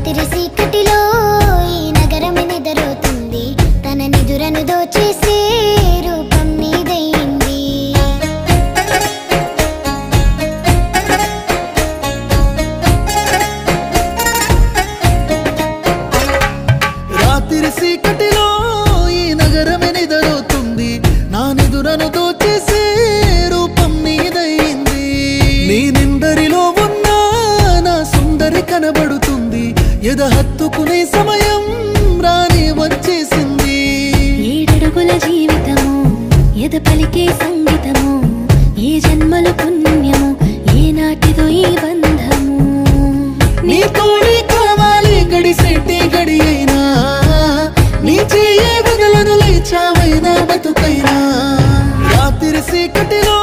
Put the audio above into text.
రాత్రి చీకటిలో ఈ నగరం నిద్రపోతుంది తన నిదురను దోచేసే రూపం నీదైంది రాత్రి చీకటిలో ఈ నగరం నిద్రపోతుంది నా నిదురను దోచేసే రూపం నీదైంది నీ నిందరిలో ఉన్న నా సుందరి కనబడుతుంది ఎద హత్తుకునే సమయం రాని వచ్చేసింది ఏడడుగుల జీవితము ఎద పలికే సంగీతము ఏ జన్మల పుణ్యము ఏ నాటిదో ఈ బంధము నీ తోడి కావాలి గడిసేటి గడి అయినా నీ చెయ్యే వదలను లేచావైనా బతుకైనా రాత్రి చీకటిలో